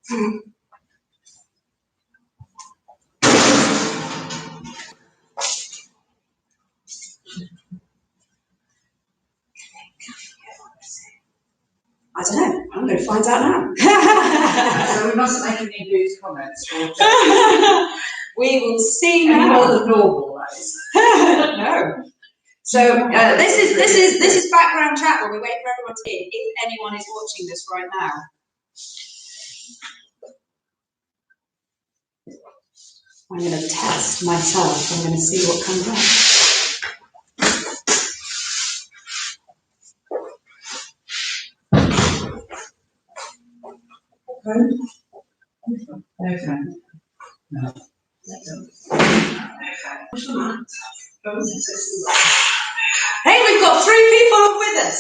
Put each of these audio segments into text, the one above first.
I don't know. I'm going to find out now. So we mustn't make any loose comments. We will see now. Any more than normal, that is. No. So this is background chat while we wait for everyone to in, if anyone is watching this right now. I'm going to test myself. I'm going to see what comes up. Okay. No. Hey, we've got 3 people with us.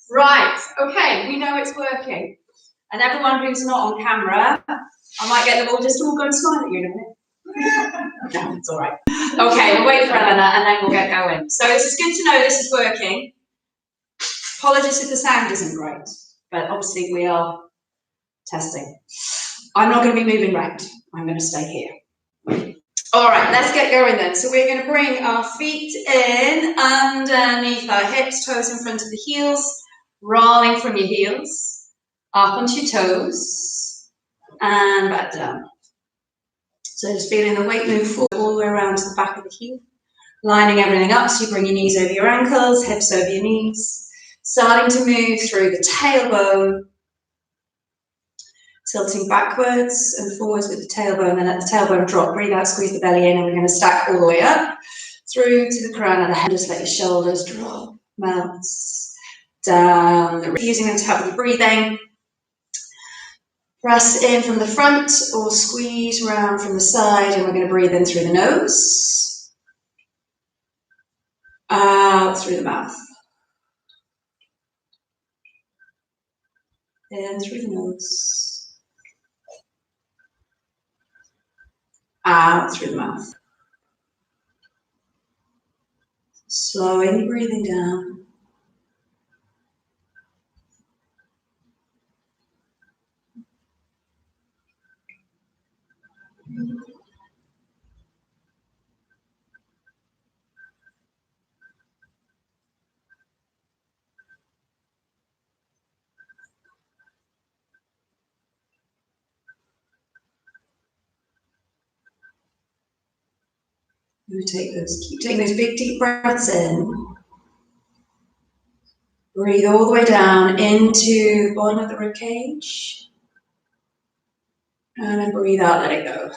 Right, okay, we know it's working. And everyone who's not on camera, I might get them all just all go and smile at you in a minute. No, it's all right. Okay, we'll wait for Eleanor and then we'll get going. So it's good to know this is working. Apologies if the sound isn't great, but obviously we are testing. I'm not going to be moving around. I'm going to stay here. All right, let's get going then. So we're going to bring our feet in underneath our hips, toes in front of the heels, rolling from your heels, up onto your toes, and back down. So just feeling the weight move forward all the way around to the back of the heel, lining everything up. So you bring your knees over your ankles, hips over your knees, starting to move through the tailbone, tilting backwards and forwards with the tailbone, and let the tailbone drop. Breathe out, squeeze the belly in, and we're going to stack all the way up through to the crown of the head. Just let your shoulders drop, melts down. Using them to help with breathing. Press in from the front or squeeze round from the side, and we're going to breathe in through the nose, out through the mouth. In through the nose, out through the mouth. Slowing the breathing down. Keep taking those big deep breaths in. Breathe all the way down into the bottom of the rib cage. And then breathe out, let it go.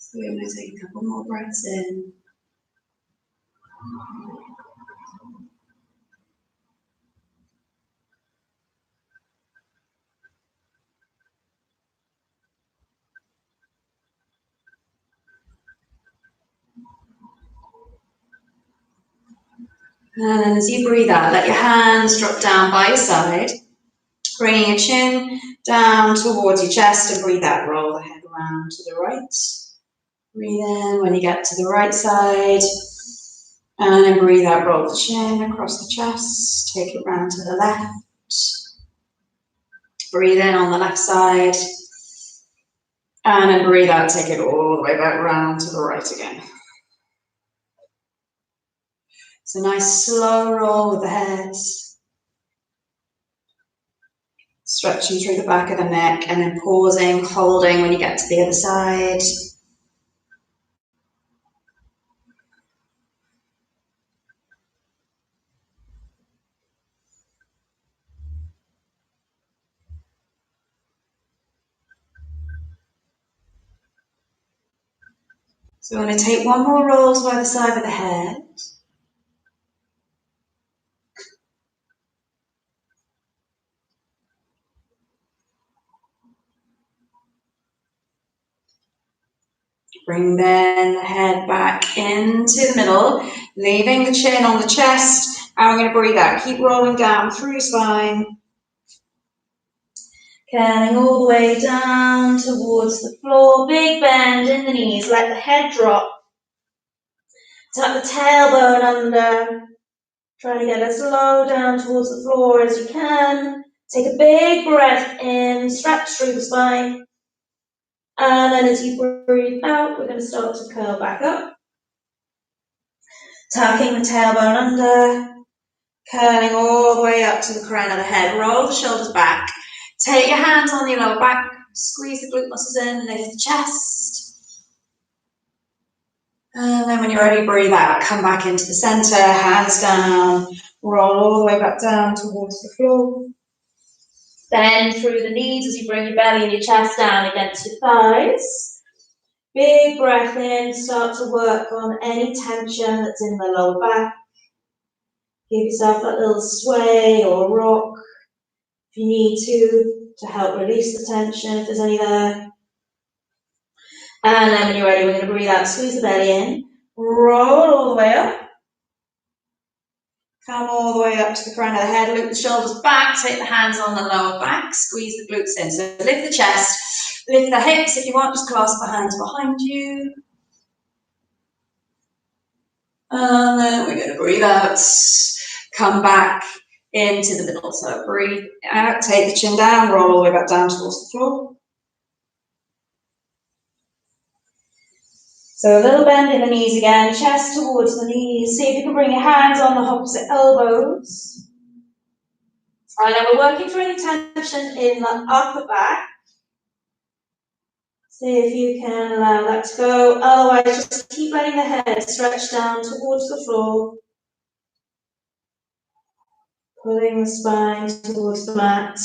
So we're going to take a couple more breaths in. And then as you breathe out, let your hands drop down by your side, bringing your chin down towards your chest, and breathe out, roll the head around to the right. Breathe in when you get to the right side, and then breathe out, roll the chin across the chest, take it round to the left. Breathe in on the left side, and then breathe out, take it all the way back round to the right again. It's a nice slow roll with the head. Stretching through the back of the neck, and then pausing, holding when you get to the other side. So we're going to take one more roll to either side of the head. Bring then the head back into the middle, leaving the chin on the chest, and we're going to breathe out. Keep rolling down through your spine. Curling all the way down towards the floor, big bend in the knees, let the head drop. Tuck the tailbone under, try to get as low down towards the floor as you can. Take a big breath in, stretch through the spine. And then as you breathe out, we're going to start to curl back up. Tucking the tailbone under, curling all the way up to the crown of the head. Roll the shoulders back. Take your hands on your lower back, squeeze the glute muscles in, lift the chest. And then when you're ready, breathe out. Come back into the center, hands down. Roll all the way back down towards the floor. Bend through the knees as you bring your belly and your chest down against your thighs. Big breath in, start to work on any tension that's in the lower back. Give yourself that little sway or rock if you need to help release the tension if there's any there. And then when you're ready, we're going to breathe out, squeeze the belly in, roll all the way up. Come all the way up to the crown of the head, loop the shoulders back, take the hands on the lower back, squeeze the glutes in. So lift the chest, lift the hips. If you want, just clasp the hands behind you. And then we're going to breathe out, come back into the middle. So breathe out, take the chin down, roll all the way back down towards the floor. So a little bend in the knees again, chest towards the knees. See if you can bring your hands on the opposite elbows. And then we're working through any tension in the upper back. See if you can allow that to go. Otherwise, just keep letting the head stretch down towards the floor. Pulling the spine towards the mat.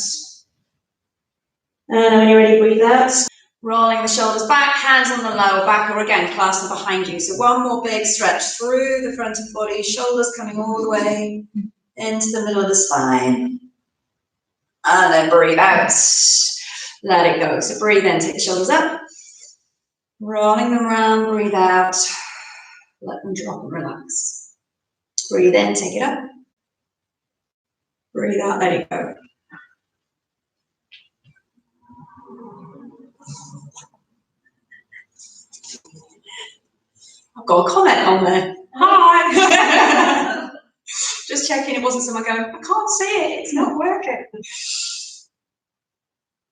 And when you're ready, breathe out. Rolling the shoulders back, hands on the lower back, or again, clasp them behind you. So one more big stretch through the front of the body, shoulders coming all the way into the middle of the spine. And then breathe out. Let it go. So breathe in, take the shoulders up. Rolling them around, breathe out. Let them drop and relax. Breathe in, take it up. Breathe out, let it go. I've got a comment on there. Hi! Just checking it wasn't someone going, I can't see it, it's not working.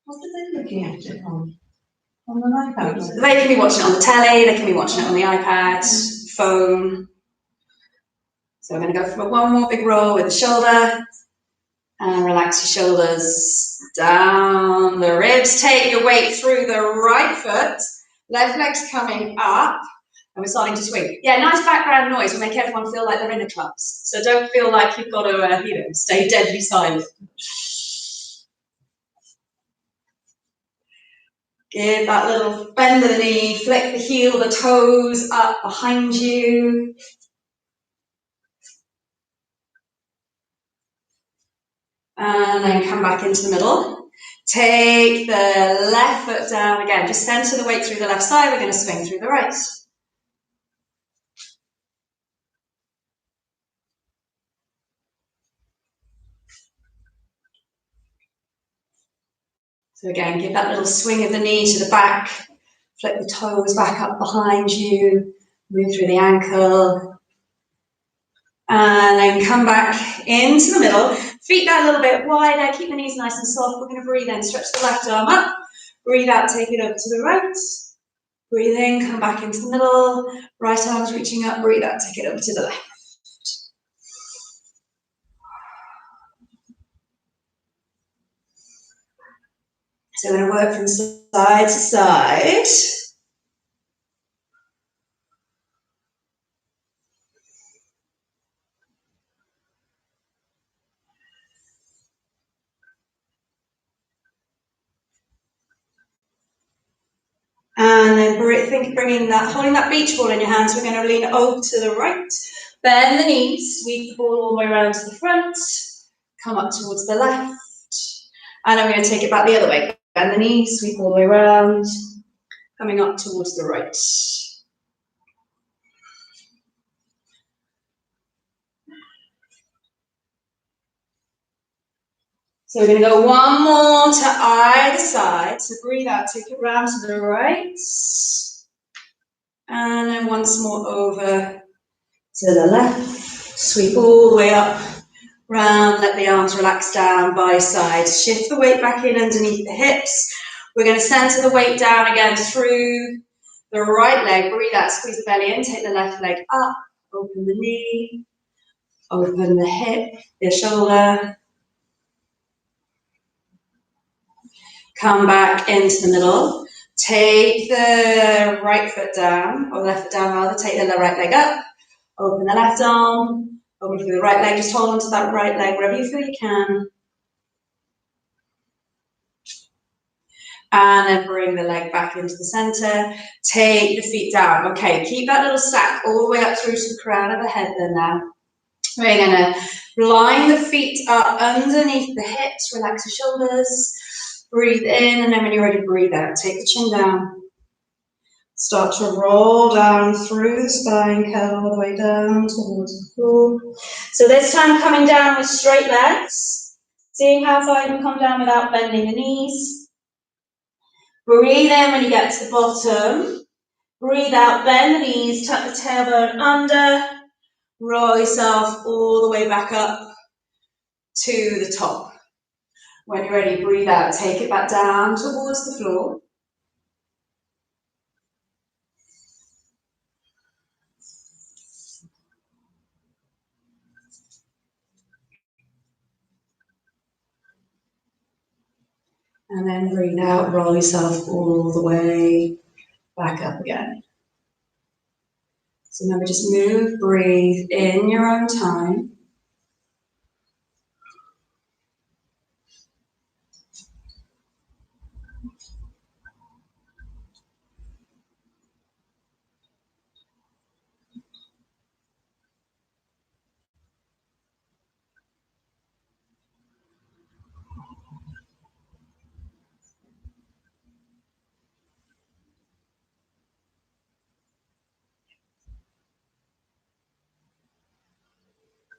What are they looking at it on the iPad? They can be watching it on the telly, they can be watching it on the iPad, phone. So we're going to go for one more big roll with the shoulder. And relax your shoulders down the ribs. Take your weight through the right foot. Left leg's coming up. And we're starting to swing. Yeah, nice background noise will make everyone feel like they're in the clubs. So don't feel like you've got to, stay deadly silent. Give that little bend of the knee, flick the heel, the toes up behind you. And then come back into the middle. Take the left foot down again. Just center the weight through the left side. We're going to swing through the right. So again, give that little swing of the knee to the back. Flip the toes back up behind you. Move through the ankle. And then come back into the middle. Feet that little bit wider. Keep the knees nice and soft. We're going to breathe in. Stretch the left arm up. Breathe out. Take it over to the right. Breathe in. Come back into the middle. Right arm's reaching up. Breathe out. Take it over to the left. So we're going to work from side to side. And then holding that beach ball in your hands, we're going to lean over to the right. Bend the knees, sweep the ball all the way around to the front. Come up towards the left. And I'm going to take it back the other way. Bend the knees, sweep all the way around. coming up towards the right. So we're going to go one more to either side. So breathe out, take it round to the right. And then once more over to the left. Sweep all the way up, round, let the arms relax down by side. Shift the weight back in underneath the hips. We're going to center the weight down again through the right leg. Breathe out, squeeze the belly in, take the left leg up, open the knee, open the hip, the shoulder. Come back into the middle. Take the right foot down, or left foot down rather. Take the right leg up. Open the left arm. Open through the right leg. Just hold on to that right leg wherever you feel you can. And then bring the leg back into the center. Take the feet down. Okay, keep that little sack all the way up through to the crown of the head then now. We're going to line the feet up underneath the hips. Relax the shoulders. Breathe in, and then when you're ready, breathe out. Take the chin down. Start to roll down through the spine, curl all the way down towards the floor. So this time coming down with straight legs. Seeing how far you can come down without bending the knees. Breathe in when you get to the bottom. Breathe out, bend the knees, tuck the tailbone under. Roll yourself all the way back up to the top. When you're ready, breathe out, take it back down towards the floor. And then breathe out, roll yourself all the way back up again. So remember, just move, breathe in your own time.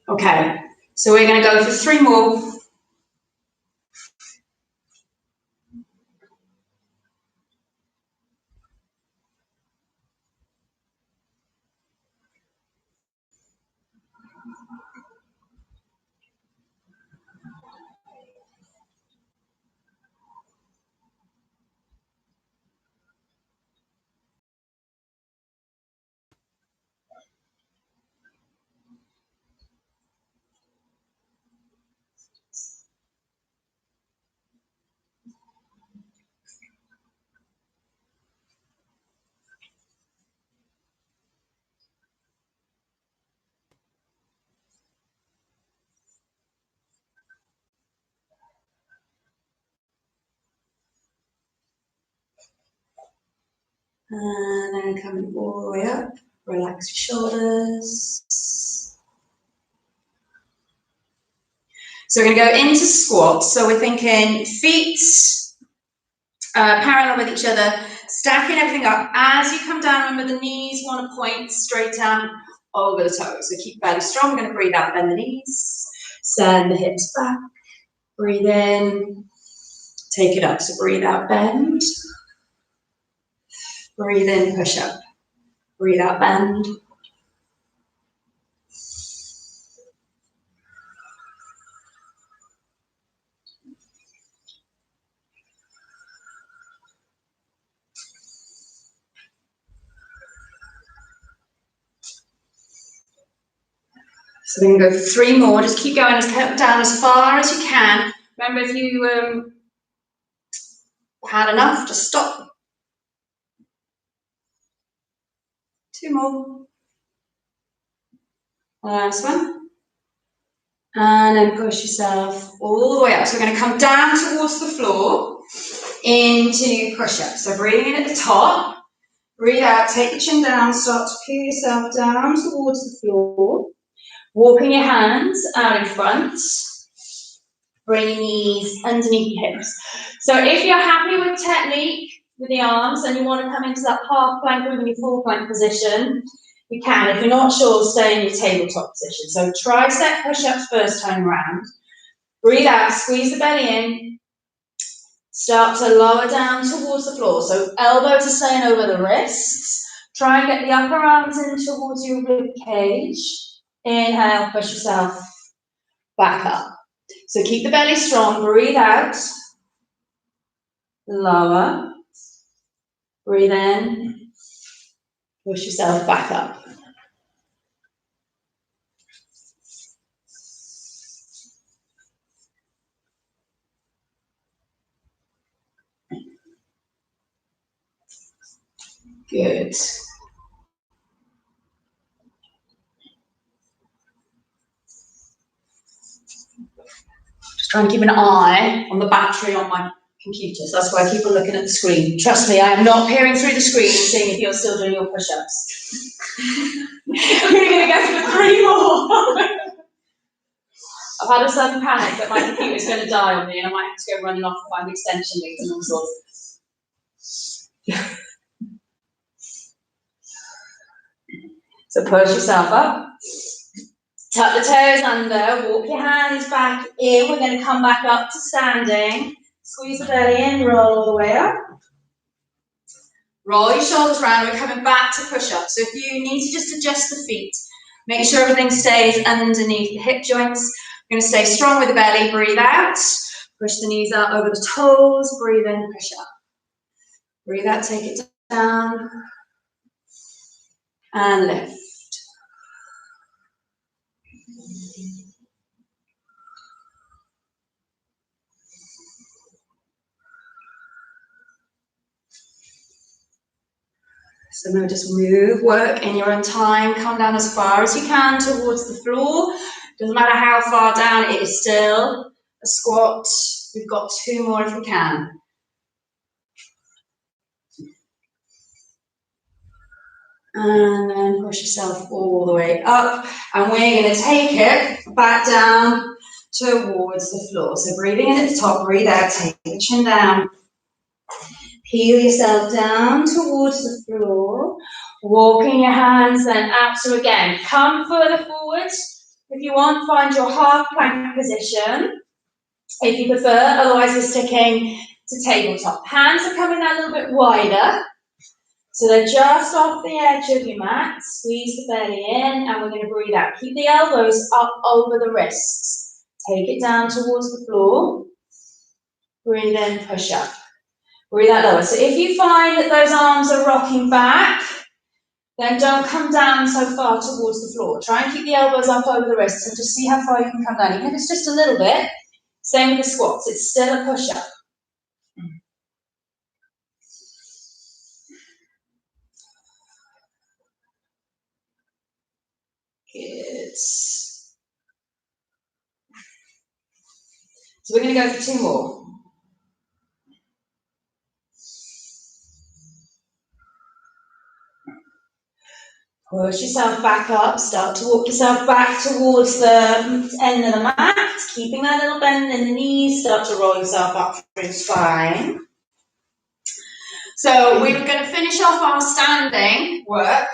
Okay, so we're going to go for 3 more. And then coming all the way up, relax your shoulders. So we're going to go into squats. So we're thinking feet parallel with each other, stacking everything up. As you come down, remember the knees want to point straight down over the toes. So keep belly strong. We're going to breathe out, bend the knees, send the hips back. Breathe in, take it up. So breathe out, bend. Breathe in, push up. Breathe out, bend. So we're going to go 3 more. Just keep going down as far as you can. Remember, if you had enough, just stop. 2 more. Last one. And then push yourself all the way up. So we're going to come down towards the floor into push-up. So breathing in at the top. Breathe out, take the chin down, start to peel yourself down towards the floor. Walking your hands out in front. Bring your knees underneath your hips. So if you're happy with technique, with the arms and you want to come into that half plank or even your full plank position, you can. If you're not sure, stay in your tabletop position. So tricep push-ups first time round. Breathe out, squeeze the belly in. Start to lower down towards the floor. So elbows are staying over the wrists. Try and get the upper arms in towards your rib cage. Inhale, push yourself back up. So keep the belly strong. Breathe out. Lower. Breathe in. Push yourself back up. Good. Just try and keep an eye on the battery on my computer. So that's why I keep on looking at the screen. Trust me, I am not peering through the screen and seeing if you're still doing your push-ups. I'm going to go for 3 more. I've had a sudden panic that my computer's going to die on me and I might have to go running off and find extension leads and all sorts. So push yourself up. Tuck the toes under, walk your hands back in. We're going to come back up to standing. Squeeze the belly in, roll all the way up. Roll your shoulders round. We're coming back to push-up. So if you need to just adjust the feet, make sure everything stays underneath the hip joints. We're going to stay strong with the belly. Breathe out. Push the knees out over the toes. Breathe in, push up. Breathe out, take it down. And lift. So now just move, work in your own time, come down as far as you can towards the floor. Doesn't matter how far down, it is still a squat. We've got 2 more if we can. And then push yourself all the way up. And we're going to take it back down towards the floor. So breathing in at the top, breathe out, take the chin down. Peel yourself down towards the floor. Walking your hands then up. So again, come further forward. If you want, find your half plank position. If you prefer, otherwise we're sticking to tabletop. Hands are coming out a little bit wider. So they're just off the edge of your mat. Squeeze the belly in and we're going to breathe out. Keep the elbows up over the wrists. Take it down towards the floor. Breathe in, push up. Breathe out lower. So if you find that those arms are rocking back, then don't come down so far towards the floor. Try and keep the elbows up over the wrists and just see how far you can come down. Even if it's just a little bit, same with the squats. It's still a push-up. Good. So we're going to go for 2 more. Push yourself back up, start to walk yourself back towards the end of the mat, keeping that little bend in the knees, start to roll yourself up through the spine. So we're going to finish off our standing work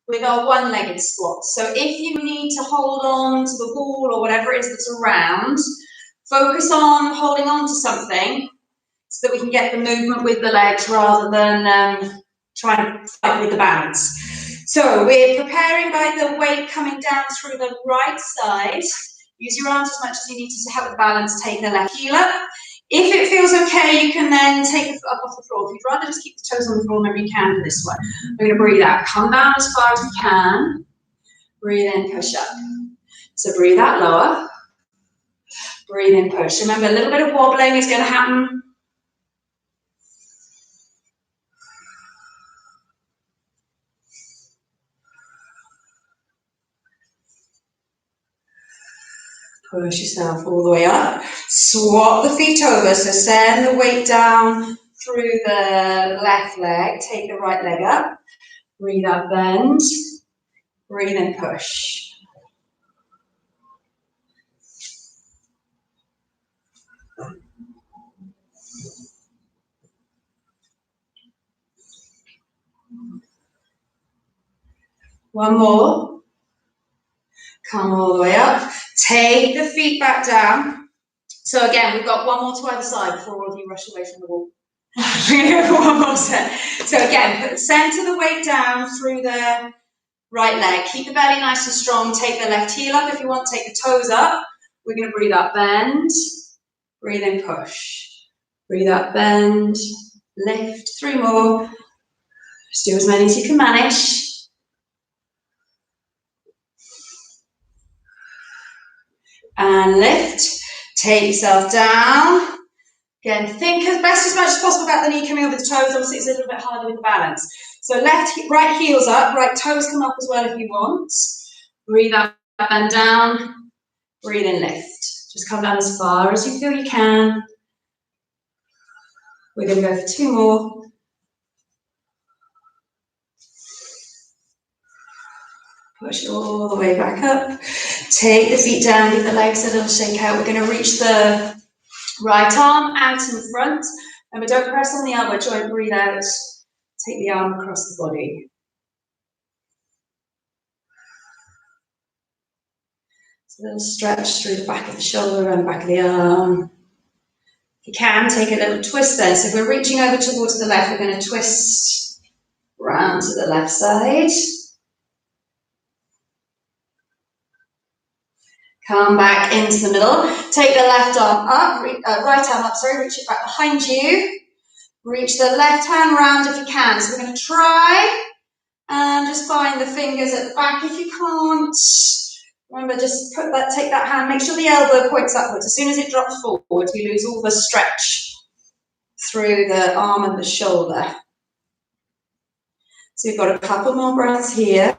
with our one-legged squats. So if you need to hold on to the wall or whatever it is that's around, focus on holding on to something so that we can get the movement with the legs rather than trying to fight with the balance. So we're preparing by the weight coming down through the right side. Use your arms as much as you need to help the balance. Take the left heel up. If it feels okay, you can then take the foot up off the floor. If you'd rather just keep the toes on the floor, maybe you can for this one. We're going to breathe out. Come down as far as you can. Breathe in, push up. So breathe out lower. Breathe in, push. Remember, a little bit of wobbling is going to happen. Push yourself all the way up. Swap the feet over. So send the weight down through the left leg. Take the right leg up. Breathe out, bend. Breathe in, push. One more. Come all the way up. Take the feet back down. So again, we've got one more to either side before all of you rush away from the wall. We're going to go for one more set. So again, put the centre of the weight down through the right leg. Keep the belly nice and strong. Take the left heel up if you want. Take the toes up. We're going to breathe up, bend. Breathe in, push. Breathe up, bend. Lift. 3 more. Just do as many as you can manage. And lift. Take yourself down. Again, think as much as possible about the knee coming over the toes. Obviously, it's a little bit harder with the balance. So right heels up, right toes come up as well if you want. Breathe up and down. Breathe in, lift. Just come down as far as you feel you can. We're going to go for 2 more. Push all the way back up. Take the feet down, give the legs a little shake out. We're going to reach the right arm out in front. Remember, don't press on the elbow joint, breathe out. Take the arm across the body. So a little stretch through the back of the shoulder and back of the arm. If you can, take a little twist then. So if we're reaching over towards the left, we're going to twist round to the left side. Come back into the middle. Take the left arm up, right arm up, reach it back behind you. Reach the left hand round if you can. So we're going to try and just find the fingers at the back if you can't. Remember, just take that hand, make sure the elbow points upwards. As soon as it drops forward, you lose all the stretch through the arm and the shoulder. So you've got a couple more breaths here.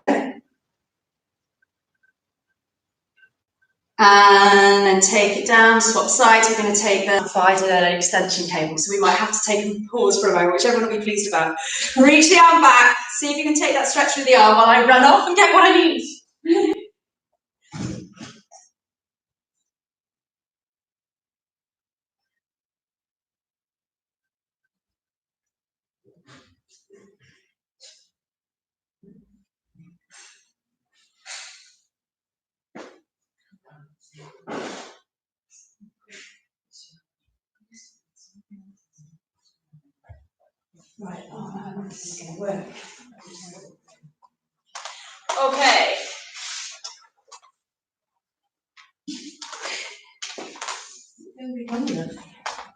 And then take it down, swap sides. We're going to take the fighter extension cable. So we might have to take a pause for a moment, which everyone will be pleased about. Reach the arm back. See if you can take that stretch through the arm while I run off and get what I need. Right, this is going to work. Okay.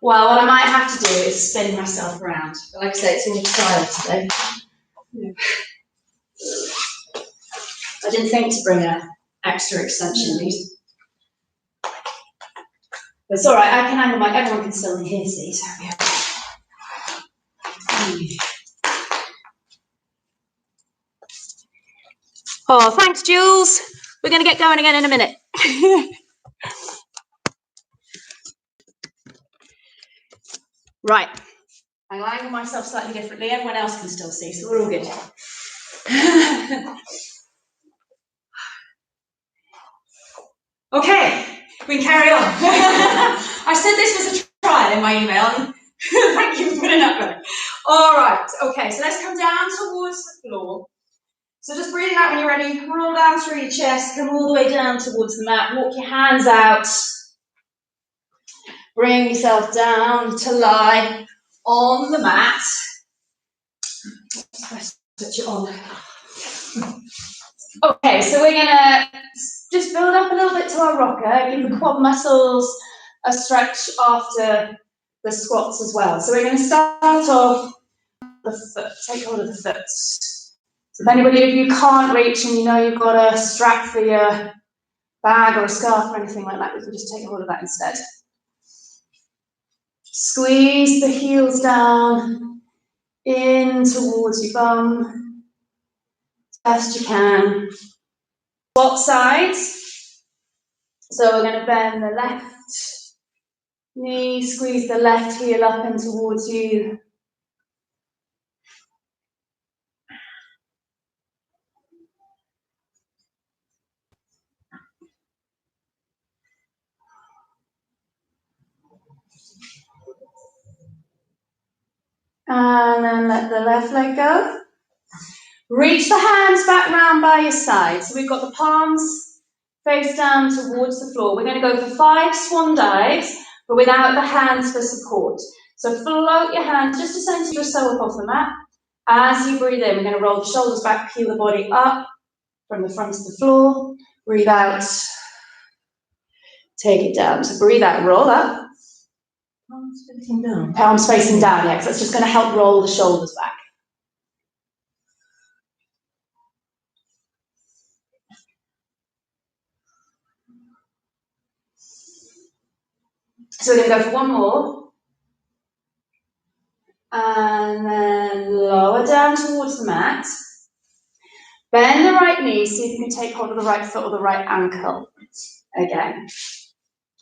Well, what I might have to do is spin myself around. But like I say, it's all trial today. I didn't think to bring an extra extension lead. But it's all right, I can angle everyone can still hear, see, so yeah. Oh, thanks, Jules. We're going to get going again in a minute. Right. I'll angle myself slightly differently. Everyone else can still see, so we're all good. Okay, we can carry on. I said this was a trial in my email. Thank you for putting up with it. All right, okay, so let's come down towards the floor. So just breathing out when you're ready, roll down through your chest, come all the way down towards the mat, walk your hands out. Bring yourself down to lie on the mat. Switch it on. Okay, so we're gonna just build up a little bit to our rocker, give the quad muscles a stretch after the squats as well. So we're gonna start off the foot, take hold of the foot. So if anybody of you can't reach and you know you've got a strap for your bag or a scarf or anything like that, we can just take hold of that instead. Squeeze the heels down in towards your bum as best you can. Swap sides. So we're going to bend the left knee, squeeze the left heel up and towards you. And then let the left leg go. Reach the hands back round by your side. So we've got the palms face down towards the floor. We're going to go for 5 swan dives, but without the hands for support. So float your hands just to center yourself off the mat. As you breathe in, we're going to roll the shoulders back, peel the body up from the front of the floor. Breathe out. Take it down. So breathe out, roll up. Palms facing down. Palms facing down, yeah, because that's just going to help roll the shoulders back. So we're going to go for one more. And then lower down towards the mat. Bend the right knee, see if you can take hold of the right foot or the right ankle again.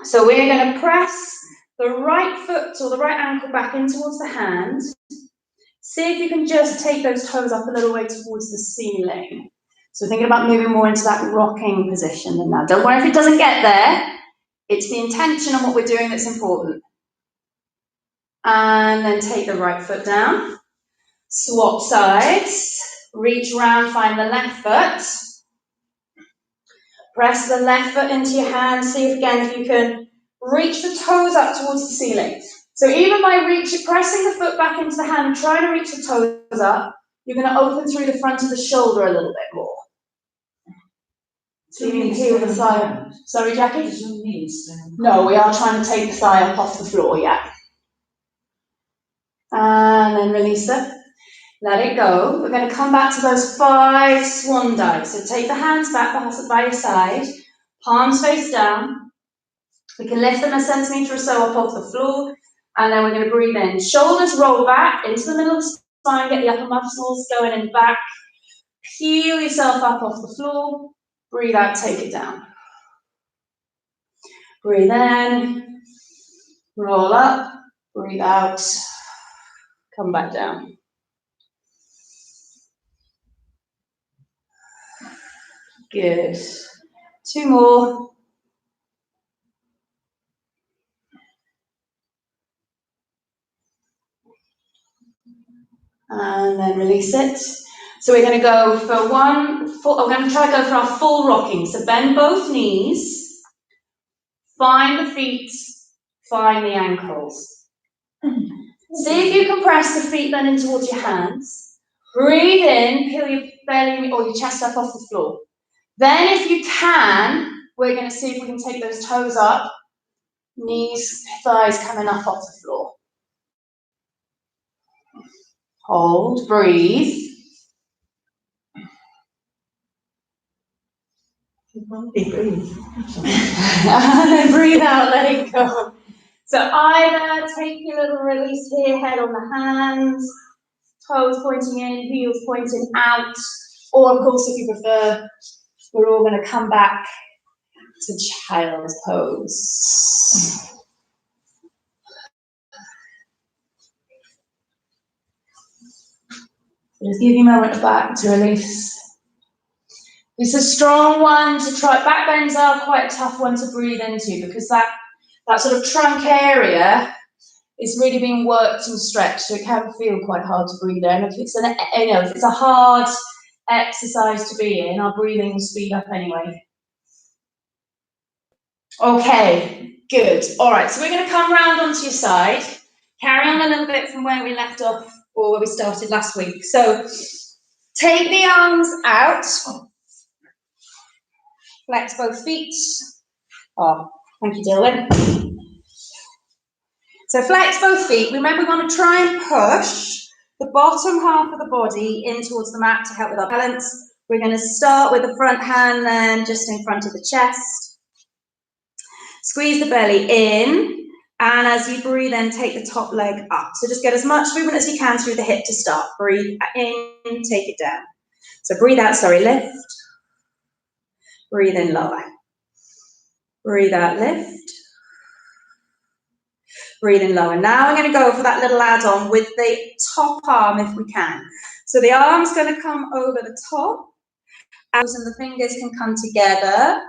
So we're going to press the right foot or the right ankle back in towards the hand. See if you can just take those toes up a little way towards the ceiling. So thinking about moving more into that rocking position than that. Don't worry if it doesn't get there. It's the intention on what we're doing that's important. And then take the right foot down. Swap sides. Reach round, find the left foot. Press the left foot into your hand. See if again if you can reach the toes up towards the ceiling. So even by pressing the foot back into the hand, trying to reach the toes up, you're going to open through the front of the shoulder a little bit more. So you can peel the thigh. Sorry, Jackie? No, we are trying to take the thigh up off the floor, yeah. And then release it. Let it go. We're going to come back to those 5 swan dives. So take the hands back by your side, palms face down. We can lift them a centimetre or so up off the floor, and then we're going to breathe in. Shoulders roll back into the middle of the spine, get the upper muscles going in back. Peel yourself up off the floor. Breathe out, take it down. Breathe in, roll up, breathe out, come back down. Good. 2 more. And then release it. So we're going to go for we're going to try to go for our full rocking. So bend both knees, find the feet, find the ankles. See if you can press the feet then in towards your hands. Breathe in, peel your belly or your chest up off the floor. Then if you can, we're going to see if we can take those toes up, knees, thighs coming up off the floor. Hold, breathe. And then breathe out, let it go. So either take your little release here, head on the hands, toes pointing in, heels pointing out, or of course if you prefer, we're all going to come back to child's pose. Just give you a moment back to release. It's a strong one to try. Back bends are quite a tough one to breathe into because that sort of trunk area is really being worked and stretched, so it can feel quite hard to breathe in. If it's if it's a hard exercise to be in, our breathing will speed up anyway. Okay, good. All right, so we're going to come round onto your side, carry on a little bit from where we left off or where we started last week. So take the arms out, flex both feet. Oh, thank you, Dylan. So flex both feet. Remember, we want to try and push the bottom half of the body in towards the mat to help with our balance. We're going to start with the front hand then just in front of the chest. Squeeze the belly in, and as you breathe in, take the top leg up. So just get as much movement as you can through the hip to start. Breathe in, take it down. So breathe out, lift. Breathe in, lower. Breathe out, lift. Breathe in, lower. Now we're going to go for that little add-on with the top arm if we can. So the arm's going to come over the top, and the fingers can come together.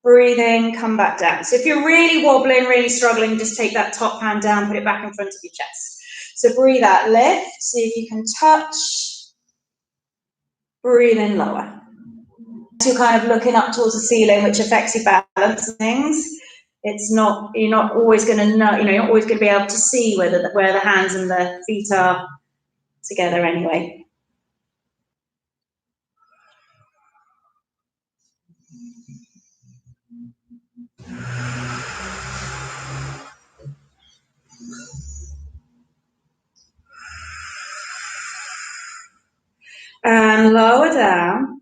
Breathe in, come back down. So if you're really wobbling, really struggling, just take that top hand down, put it back in front of your chest. So breathe out, lift. See if you can touch. Breathe in lower. So you're kind of looking up towards the ceiling, which affects your balance and things. It's not, you're not always going to know, you're not always going to be able to see where the hands and the feet are together anyway. And lower down.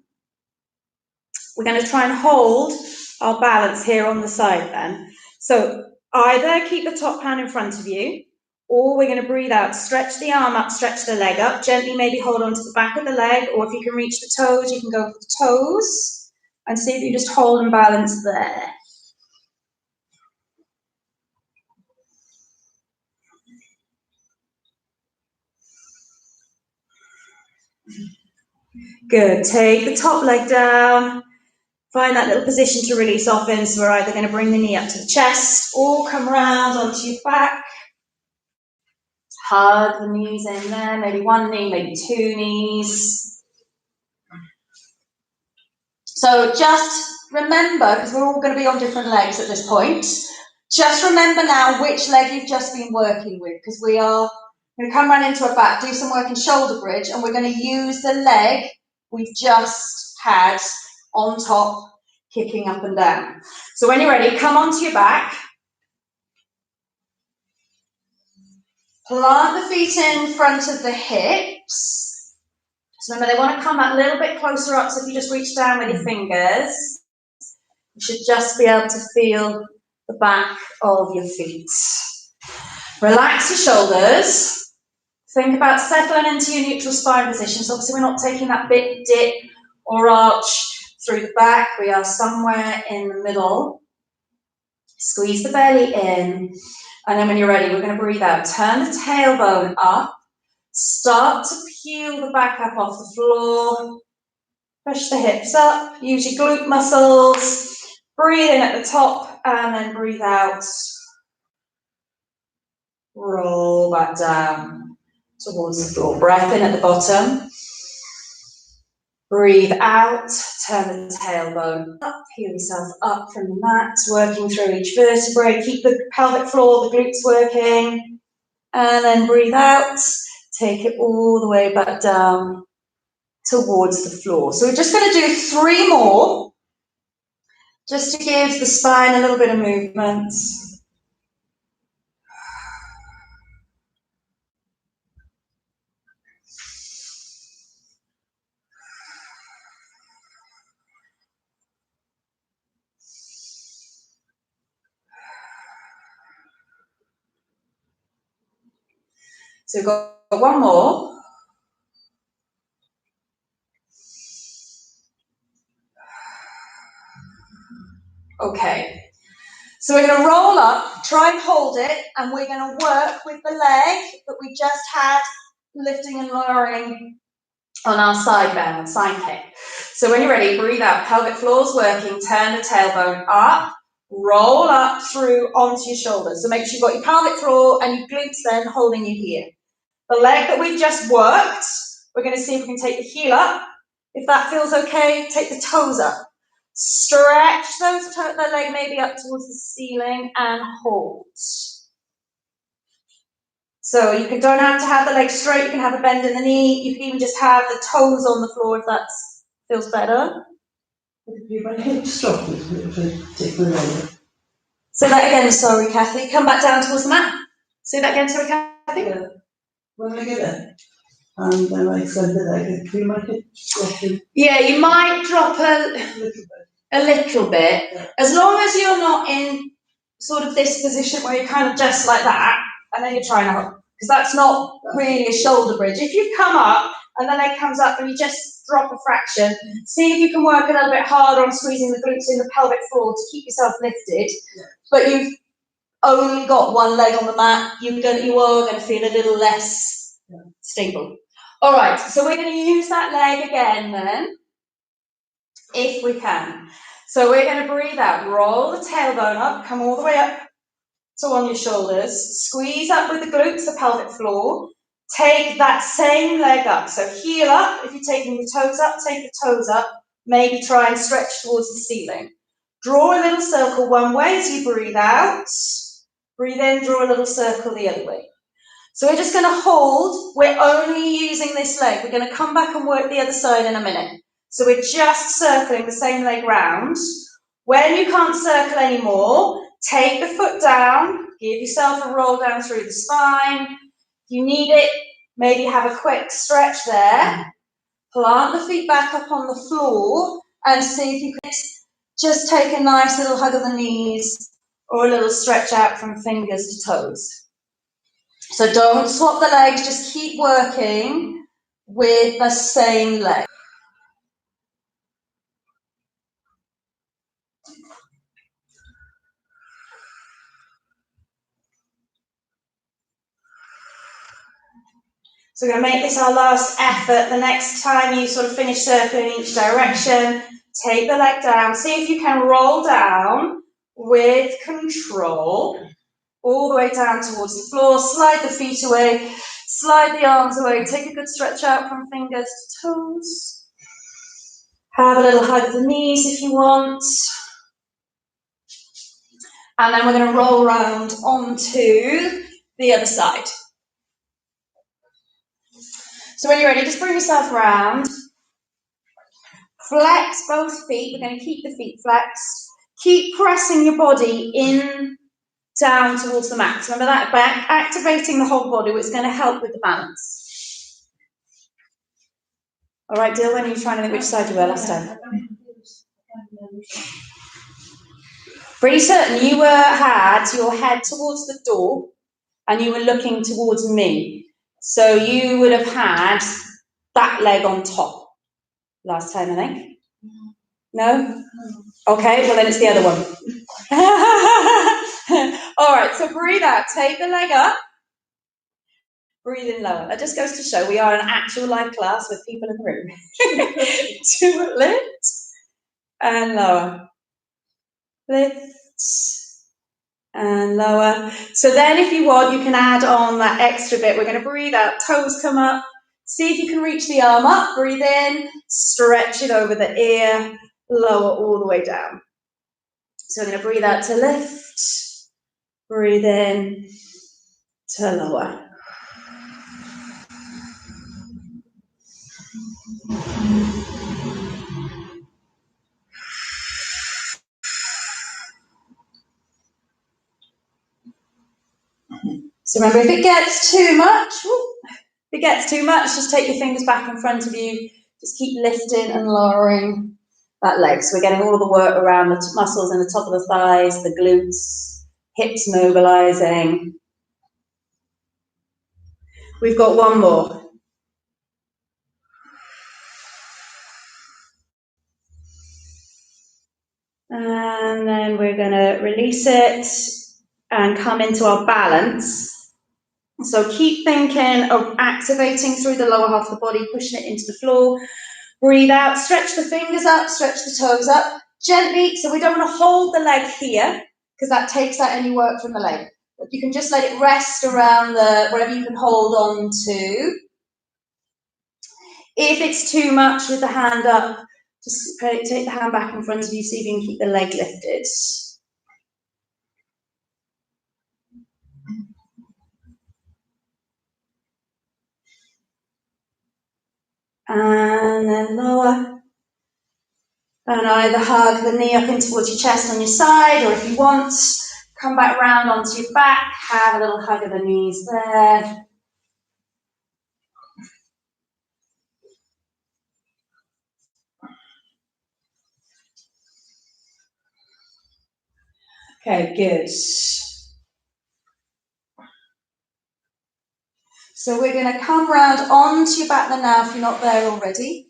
We're going to try and hold our balance here on the side then. So either keep the top hand in front of you, or we're going to breathe out, stretch the arm up, stretch the leg up, gently maybe hold on to the back of the leg, or if you can reach the toes, you can go for the toes, and see if you just hold and balance there. Good, take the top leg down, find that little position to really soften, so we're either going to bring the knee up to the chest, or come round onto your back. Hug the knees in there, maybe one knee, maybe two knees. So just remember, because we're all going to be on different legs at this point, just remember now which leg you've just been working with, because we are going to come round into our back, do some work in shoulder bridge, and we're going to use the leg we've just had on top, kicking up and down. So when you're ready, come onto your back. Plant the feet in front of the hips. So remember, they want to come a little bit closer up, so if you just reach down with your fingers, you should just be able to feel the back of your feet. Relax your shoulders. Think about settling into your neutral spine position. So obviously we're not taking that big dip or arch through the back. We are somewhere in the middle. Squeeze the belly in. And then when you're ready, we're going to breathe out. Turn the tailbone up. Start to peel the back up off the floor. Push the hips up. Use your glute muscles. Breathe in at the top and then breathe out. Roll back down towards the floor. Breath in at the bottom. Breathe out. Turn the tailbone up. Peel yourself up from the mat. Working through each vertebrae. Keep the pelvic floor, the glutes working. And then breathe out. Take it all the way back down towards the floor. So we're just going to do 3 more, just to give the spine a little bit of movement. So we've got 1 more. Okay. So we're going to roll up, try and hold it, and we're going to work with the leg that we just had lifting and lowering on our side bend, side kick. So when you're ready, breathe out, pelvic floor's working, turn the tailbone up, roll up through onto your shoulders. So make sure you've got your pelvic floor and your glutes then holding you here. The leg that we've just worked, we're going to see if we can take the heel up. If that feels okay, take the toes up. Stretch the leg maybe up towards the ceiling and hold. So you don't have to have the leg straight, you can have a bend in the knee, you can even just have the toes on the floor if that feels better. My hips drop if I take the leg. Say that again, sorry Kathy. Come back down towards the mat. Say that again, sorry Kathy. Yeah. When I get it, and then I extend the leg, I feel my hips dropping. Yeah, you might drop a little bit. Yeah. As long as you're not in sort of this position where you're kind of just like that, and then you're trying to, because that's not really a shoulder bridge. If you come up and the leg comes up and you just drop a fraction, see if you can work a little bit harder on squeezing the glutes in the pelvic floor to keep yourself lifted. Yeah. But you've only got one leg on the mat, you are going to feel a little less stable. All right, so we're going to use that leg again then, if we can. So we're going to breathe out, roll the tailbone up, come all the way up to on your shoulders, squeeze up with the glutes, the pelvic floor, Take that same leg up. So heel up, if you're taking the toes up, take the toes up. Maybe try and stretch towards the ceiling. Draw a little circle one way as you breathe out. Breathe in, draw a little circle the other way. So we're just going to hold. We're only using this leg. We're going to come back and work the other side in a minute. So we're just circling the same leg round. When you can't circle anymore, take the foot down, give yourself a roll down through the spine. If you need it, maybe have a quick stretch there. Plant the feet back up on the floor and see if you can just take a nice little hug of the knees or a little stretch out from fingers to toes. So don't swap the legs, just keep working with the same leg. So we're going to make this our last effort. The next time you sort of finish circling in each direction, take the leg down. See if you can roll down with control all the way down towards the floor. Slide the feet away, slide the arms away. Take a good stretch out from fingers to toes. Have a little hug of the knees if you want. And then we're going to roll around onto the other side. So when you're ready, just bring yourself around. Flex both feet. We're going to keep the feet flexed. Keep pressing your body in, down towards the mat. Remember that? By activating the whole body, it's going to help with the balance. All right, Dylan, you're trying to think which side you were last time. Pretty certain you had your head towards the door and you were looking towards me. So you would have had that leg on top last time, I think. No? Okay, well then it's the other one. All right, so breathe out. Take the leg up. Breathe in lower. That just goes to show we are an actual live class with people in the room. To lift and lower. Lift and lower. So then if you want, you can add on that extra bit. We're going to breathe out, toes come up. See if you can reach the arm up. Breathe in, stretch it over the ear, lower all the way down. So I'm going to breathe out to lift, breathe in to lower. So remember, if it gets too much, just take your fingers back in front of you. Just keep lifting and lowering that leg. So we're getting all the work around the muscles in the top of the thighs, the glutes, hips mobilizing. We've got one more. And then we're going to release it and come into our balance. So keep thinking of activating through the lower half of the body, pushing it into the floor. Breathe out, stretch the fingers up, stretch the toes up. Gently, so we don't want to hold the leg here, because that takes out any work from the leg. But you can just let it rest around wherever you can hold on to. If it's too much with the hand up, just take the hand back in front of you, see if you can keep the leg lifted. And then lower. And either hug the knee up in towards your chest on your side, or if you want, come back round onto your back, have a little hug of the knees there. Okay, good. So we're going to come round onto your back now if you're not there already.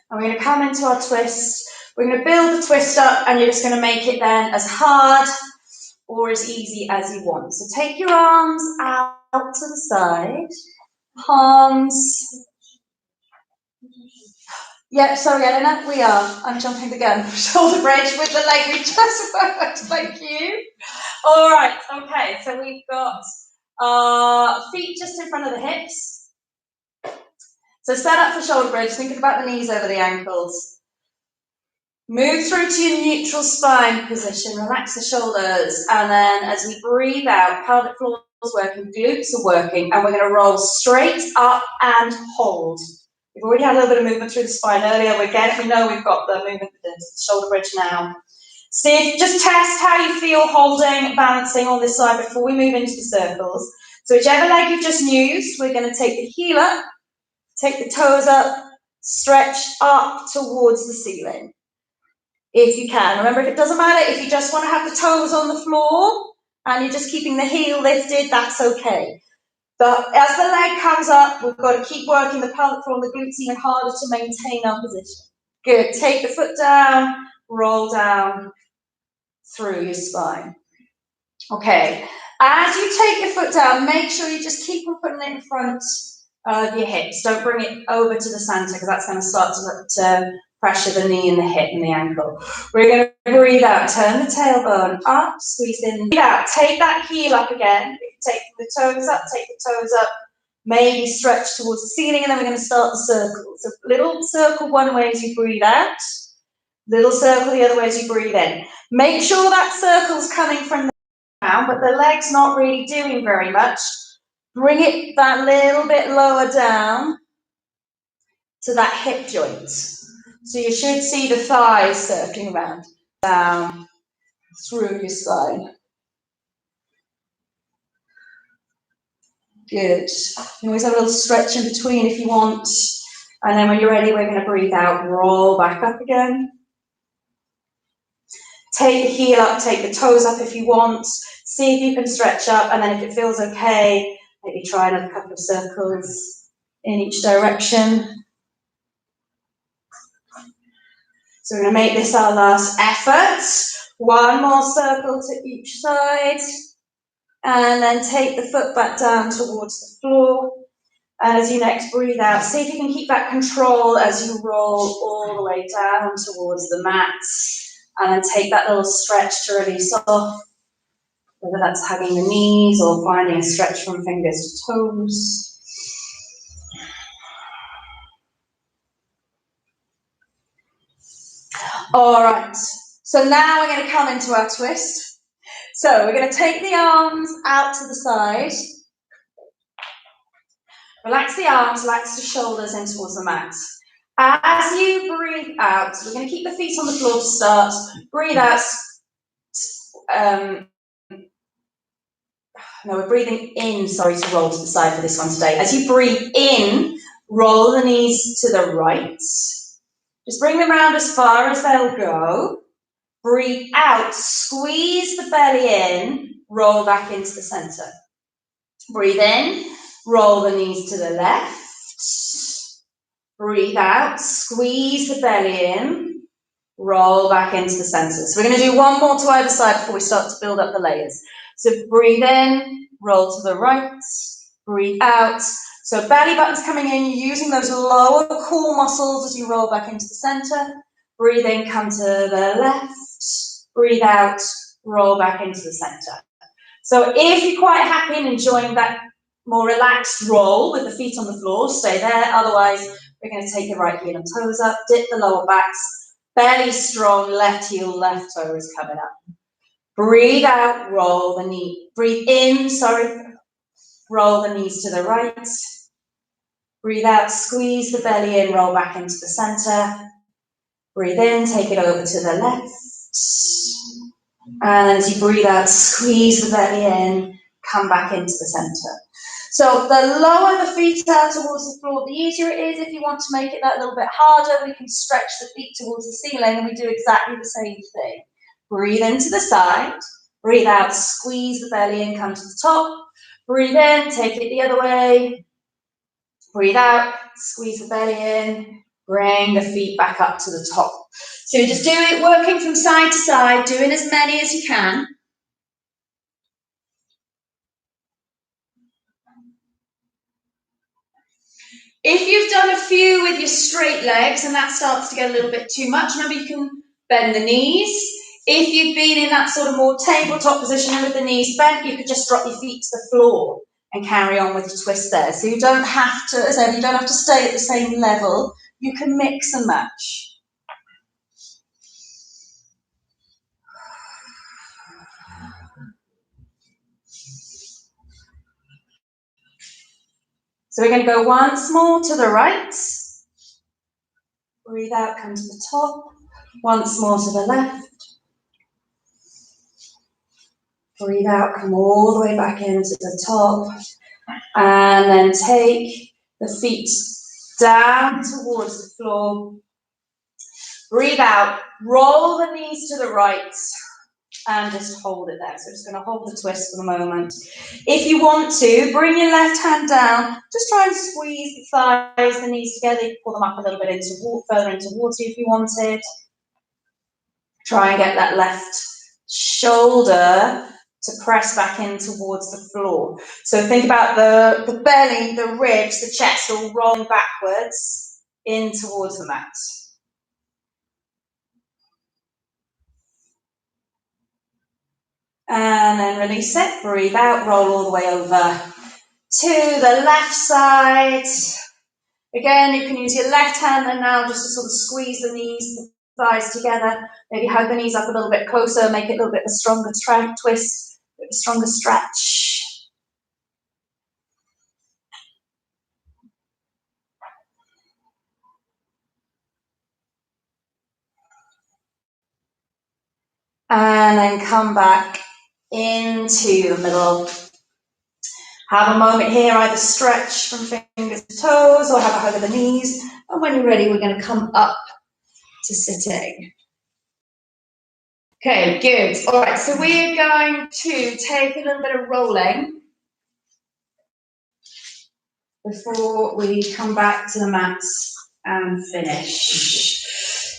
And we're going to come into our twist. We're going to build the twist up and you're just going to make it then as hard or as easy as you want. So take your arms out to the side, palms Yeah, sorry, Eleanor, we are. I'm jumping the gun. Shoulder bridge with the leg we just worked. Thank you. All right, okay, so we've got feet just in front of the hips. So set up for shoulder bridge, thinking about the knees over the ankles. Move through to your neutral spine position, relax the shoulders, and then as we breathe out, pelvic floor is working, glutes are working, and we're going to roll straight up and hold. We've already had a little bit of movement through the spine earlier. We know we've got the movement with the shoulder bridge now. See, just test how you feel holding, balancing on this side before we move into the circles. So whichever leg you've just used, we're going to take the heel up, take the toes up, stretch up towards the ceiling. If you can. Remember, if it doesn't matter, if you just want to have the toes on the floor and you're just keeping the heel lifted, that's okay. But as the leg comes up, we've got to keep working the pelvic floor and the glutes even harder to maintain our position. Good. Take the foot down, roll down through your spine. Okay. As you take your foot down, make sure you just keep on putting it in front of your hips. Don't bring it over to the center because that's going to start to pressure the knee and the hip and the ankle. We're going to breathe out, turn the tailbone up, squeeze in, breathe out, take that heel up again. Take the toes up, take the toes up, maybe stretch towards the ceiling, and then we're going to start the circle. So little circle one way as you breathe out, little circle the other way as you breathe in. Make sure that circle's coming from the ground, but the leg's not really doing very much. Bring it that little bit lower down to that hip joint. So you should see the thighs circling around, down through your spine. Good. You can always have a little stretch in between if you want. And then when you're ready, we're going to breathe out, roll back up again. Take the heel up, take the toes up if you want. See if you can stretch up, and then if it feels okay, maybe try another couple of circles in each direction. So we're going to make this our last effort. One more circle to each side. And then take the foot back down towards the floor. And as you next breathe out, see if you can keep that control as you roll all the way down towards the mat. And then take that little stretch to release off, whether that's hugging the knees or finding a stretch from fingers to toes. All right, so now we're going to come into our twist. So we're going to take the arms out to the side. Relax the arms, relax the shoulders in towards the mat. As you breathe out, we're going to keep the feet on the floor to start. Breathe out. No, we're breathing in, sorry, to roll to the side for this one today. As you breathe in, roll the knees to the right. Just bring them around as far as they'll go. Breathe out, squeeze the belly in, roll back into the center. Breathe in, roll the knees to the left. Breathe out, squeeze the belly in, roll back into the center. So we're going to do one more to either side before we start to build up the layers. So breathe in, roll to the right, breathe out. So belly button's coming in, you're using those lower core muscles as you roll back into the center. Breathe in, come to the left, breathe out, roll back into the center. So if you're quite happy and enjoying that more relaxed roll with the feet on the floor, stay there. Otherwise, we're going to take the right heel and toes up, dip the lower backs, belly strong, left heel, left toe is coming up. Breathe out, roll the knee. Breathe in, roll the knees to the right. Breathe out, squeeze the belly in, roll back into the center. Breathe in, take it over to the left. And as you breathe out, squeeze the belly in, come back into the center. So the lower the feet are towards the floor, the easier it is. If you want to make it that little bit harder, we can stretch the feet towards the ceiling and we do exactly the same thing. Breathe into the side, breathe out, squeeze the belly in, come to the top. Breathe in, take it the other way. Breathe out, squeeze the belly in, bring the feet back up to the top. So just do it working from side to side, doing as many as you can. If you've done a few with your straight legs and that starts to get a little bit too much, remember you can bend the knees. If you've been in that sort of more tabletop position and with the knees bent, you could just drop your feet to the floor and carry on with your twist there. So you don't have to, as I said, you don't have to stay at the same level. You can mix and match. So we're going to go once more to the right. Breathe out, come to the top. Once more to the left. Breathe out, come all the way back into the top. And then take the feet down towards the floor. Breathe out, roll the knees to the right. And just hold it there. So just going to hold the twist for the moment. If you want to, bring your left hand down. Just try and squeeze the thighs, the knees together. You can pull them up a little bit further into water if you wanted. Try and get that left shoulder to press back in towards the floor. So think about the belly, the ribs, the chest all rolling backwards in towards the mat. And then release it, breathe out, roll all the way over to the left side. Again, you can use your left hand and now just to sort of squeeze the knees, the thighs together. Maybe hug the knees up a little bit closer, make it a little bit of a stronger twist, a bit of a stronger stretch. And then come back into the middle. Have a moment here, either stretch from fingers to toes or have a hug of the knees. And when you're ready, we're going to come up to sitting. Okay, good. All right, so we're going to take a little bit of rolling before we come back to the mats and finish.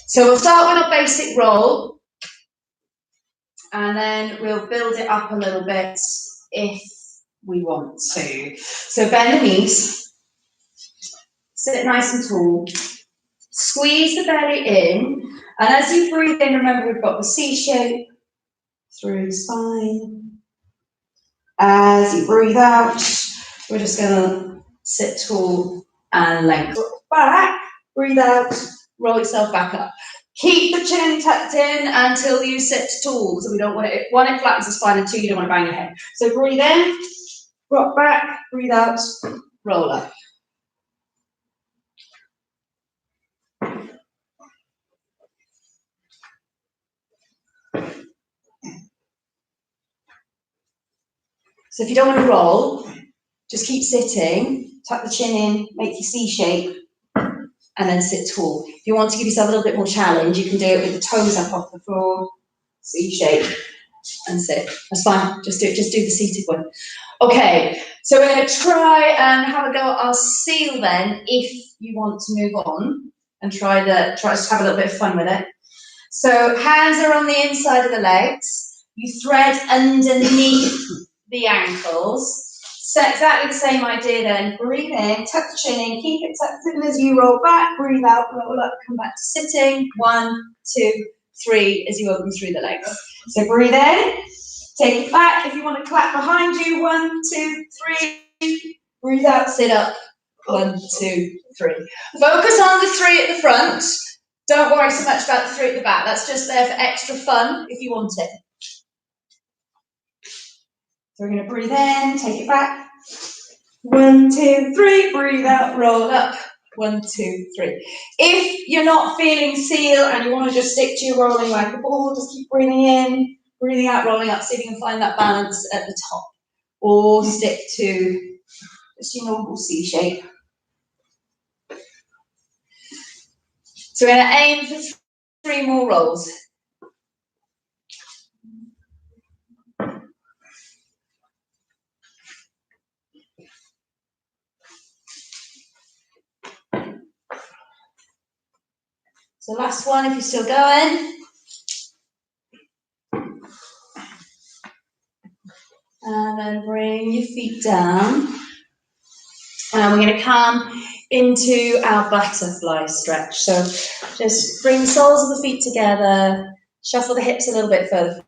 So we'll start with a basic roll and then we'll build it up a little bit if we want to. So bend the knees, sit nice and tall, squeeze the belly in, and as you breathe in, remember we've got the C shape through the spine. As you breathe out, we're just going to sit tall and lengthen back, breathe out, roll yourself back up. Keep the chin tucked in until you sit tall, so we don't want it, one, it flattens the spine, and two, you don't want to bang your head. So breathe in, rock back, breathe out, roll up. So if you don't want to roll, just keep sitting, tuck the chin in, make your C shape, and then sit tall. If you want to give yourself a little bit more challenge, you can do it with the toes up off the floor, C shape, and sit. That's fine, just do the seated one. Okay, so we're going to try and have a go at our seal then, if you want to move on, and try to have a little bit of fun with it. So hands are on the inside of the legs, you thread underneath the ankles. So exactly the same idea then. Breathe in, tuck the chin in, keep it tucked in as you roll back, breathe out, roll up, come back to sitting. 1, 2, 3 as you open through the legs. So breathe in, take it back. If you want to clap behind you, 1, 2, 3. Breathe out, sit up. 1, 2, 3. Focus on the 3 at the front. Don't worry so much about the 3 at the back. That's just there for extra fun if you want it. So we're going to breathe in, take it back. 1, 2, 3, breathe out, roll up. 1, 2, 3. If you're not feeling seal and you want to just stick to your rolling like a ball, just keep breathing in, breathing out, rolling up, see if you can find that balance at the top. Or stick to just your normal C shape. So we're going to aim for 3 more rolls. So last one, if you're still going. And then bring your feet down. And we're going to come into our butterfly stretch. So just bring the soles of the feet together, shuffle the hips a little bit further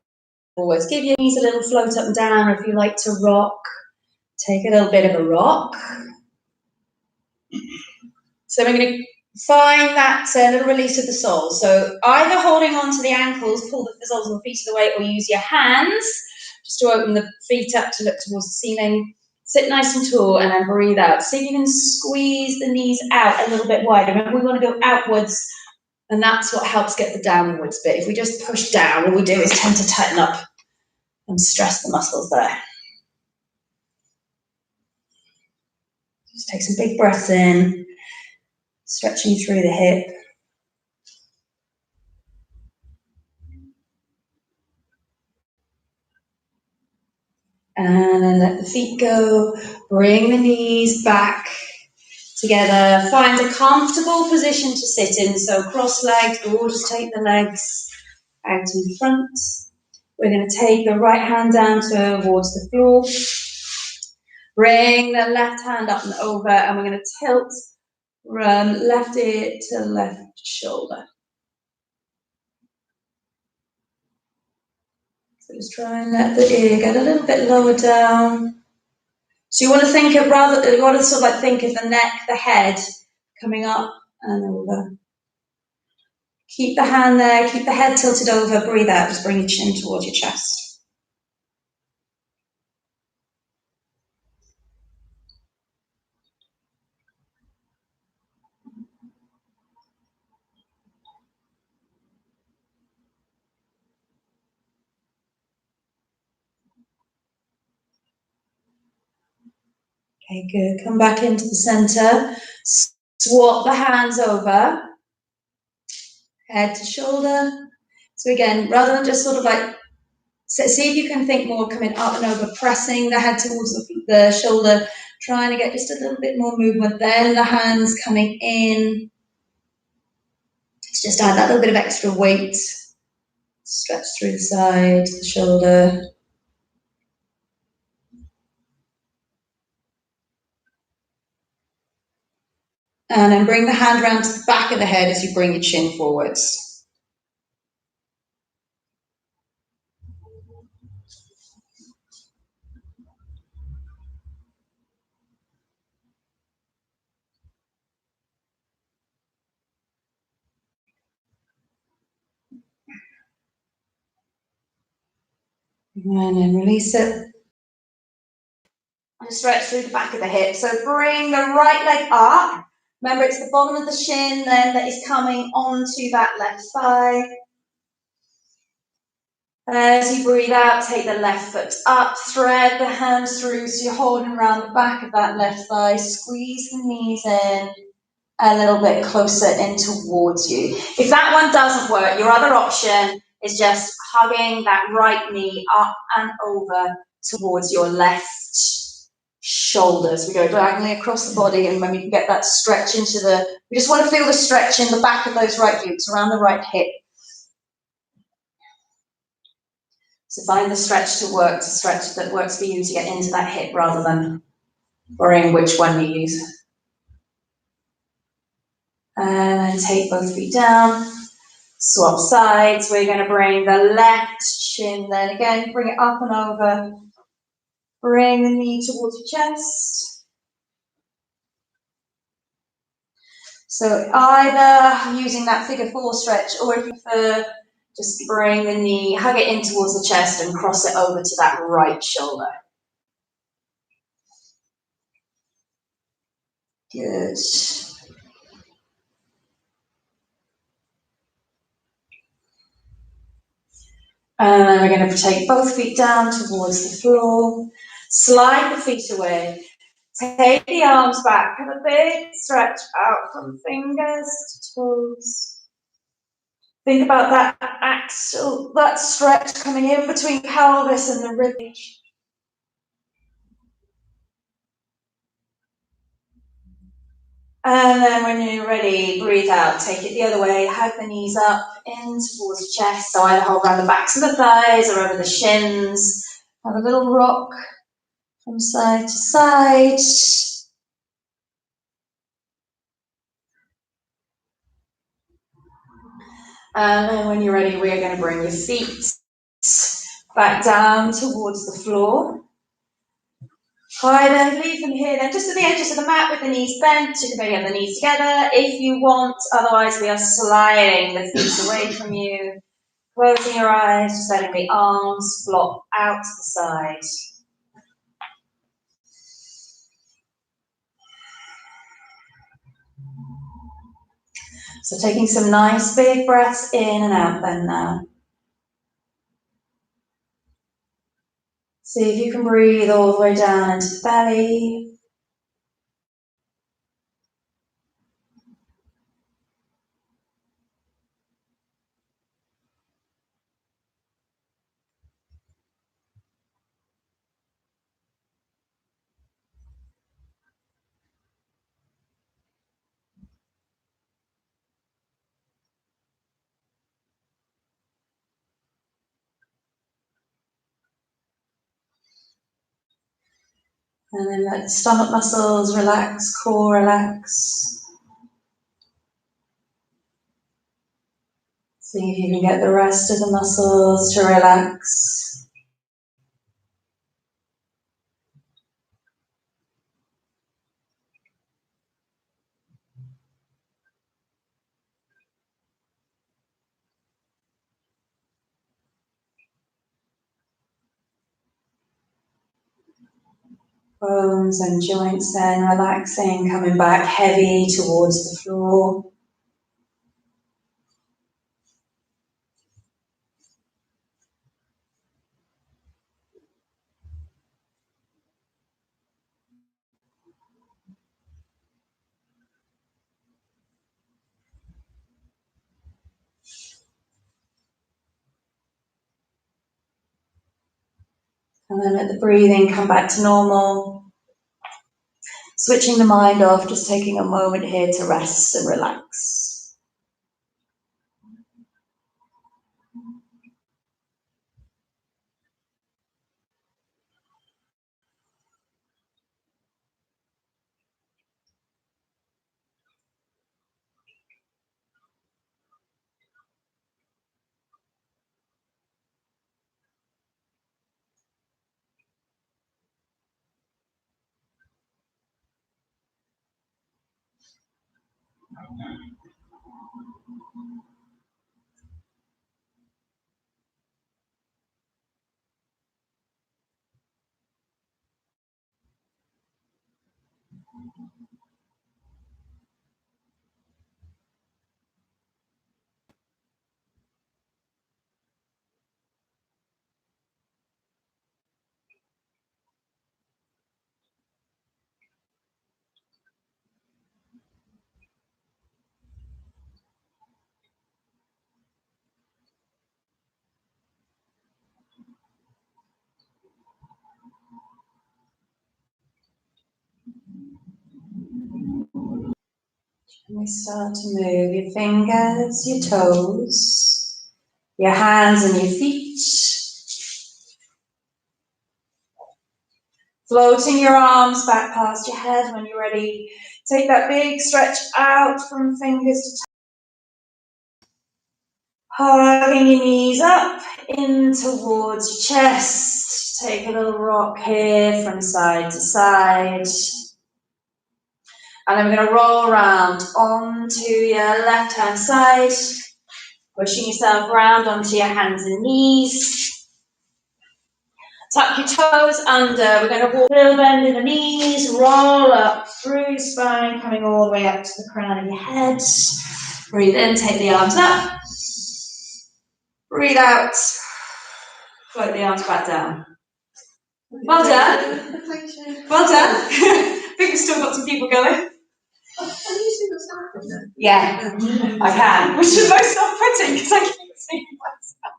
forwards, give your knees a little float up and down, or if you like to rock, take a little bit of a rock. So we're going to find that little release of the soles. So either holding on to the ankles, pull the soles of the feet to the weight, or use your hands just to open the feet up to look towards the ceiling. Sit nice and tall and then breathe out. See if you can squeeze the knees out a little bit wider. Remember, we want to go outwards, and that's what helps get the downwards bit. If we just push down, all we do is tend to tighten up and stress the muscles there. Just take some big breaths in, stretching through the hip. And then let the feet go, bring the knees back together. Find a comfortable position to sit in, so cross-legged, or just take the legs out in front. We're going to take the right hand down towards the floor. Bring the left hand up and over, and we're going to tilt left ear to left shoulder. So just try and let the ear get a little bit lower down. So you want to think of think of the neck, the head coming up and over. Keep the hand there, keep the head tilted over, breathe out, just bring your chin towards your chest. Okay, good. Come back into the center. Swap the hands over. Head to shoulder. So again, rather than just sort of like, see if you can think more coming up and over, pressing the head towards the shoulder, trying to get just a little bit more movement. Then the hands coming in. Just add that little bit of extra weight. Stretch through the side, the shoulder. And then bring the hand around to the back of the head as you bring your chin forwards. And then release it. And stretch through the back of the hip. So bring the right leg up. Remember, it's the bottom of the shin then that is coming onto that left thigh. As you breathe out, take the left foot up, thread the hands through, so you're holding around the back of that left thigh, squeeze the knees in a little bit closer in towards you. If that one doesn't work, your other option is just hugging that right knee up and over towards your left shoulder. So we go diagonally across the body, and when we can get that stretch into we just want to feel the stretch in the back of those right glutes, around the right hip. So find the stretch that works for you to get into that hip rather than worrying which one you use. And then take both feet down, swap sides. We're going to bring the left shin, then again, bring it up and over. Bring the knee towards your chest. So either using that figure four stretch, or if you prefer, just bring the knee, hug it in towards the chest and cross it over to that right shoulder. Good. And then we're going to take both feet down towards the floor. Slide the feet away. Take the arms back. Have a big stretch out from fingers to toes. Think about that axle, that stretch coming in between pelvis and the rib cage. And then when you're ready, breathe out. Take it the other way. Hug the knees up in towards the chest. So either hold around the backs of the thighs or over the shins. Have a little rock . From side to side. And then when you're ready, we're going to bring your feet back down towards the floor. High leg lead from here, then just at the edges of the mat with the knees bent. You can maybe have the knees together if you want. Otherwise, we are sliding the feet away from you. Closing your eyes, just letting the arms flop out to the side. So taking some nice big breaths in and out then now. See if you can breathe all the way down into the belly. And then let the stomach muscles relax, core relax. See if you can get the rest of the muscles to relax. Bones and joints then relaxing, coming back heavy towards the floor. And then let the breathing come back to normal. Switching the mind off, just taking a moment here to rest and relax. And we start to move your fingers, your toes, your hands and your feet. Floating your arms back past your head when you're ready. Take that big stretch out from fingers to toes. Hugging your knees up in towards your chest. Take a little rock here from side to side. And then we're going to roll around onto your left-hand side, pushing yourself around onto your hands and knees. Tuck your toes under. We're going to walk a little bend in the knees, roll up through your spine, coming all the way up to the crown of your head. Breathe in, take the arms up. Breathe out. Float the arms back down. Well done. Well done. I think we've still got some people going. Yeah, I can. Which is most off-putting because I keep seeing myself.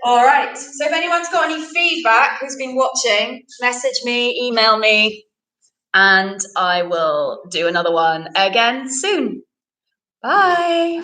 All right. So if anyone's got any feedback who's been watching, message me, email me, and I will do another one again soon. Bye.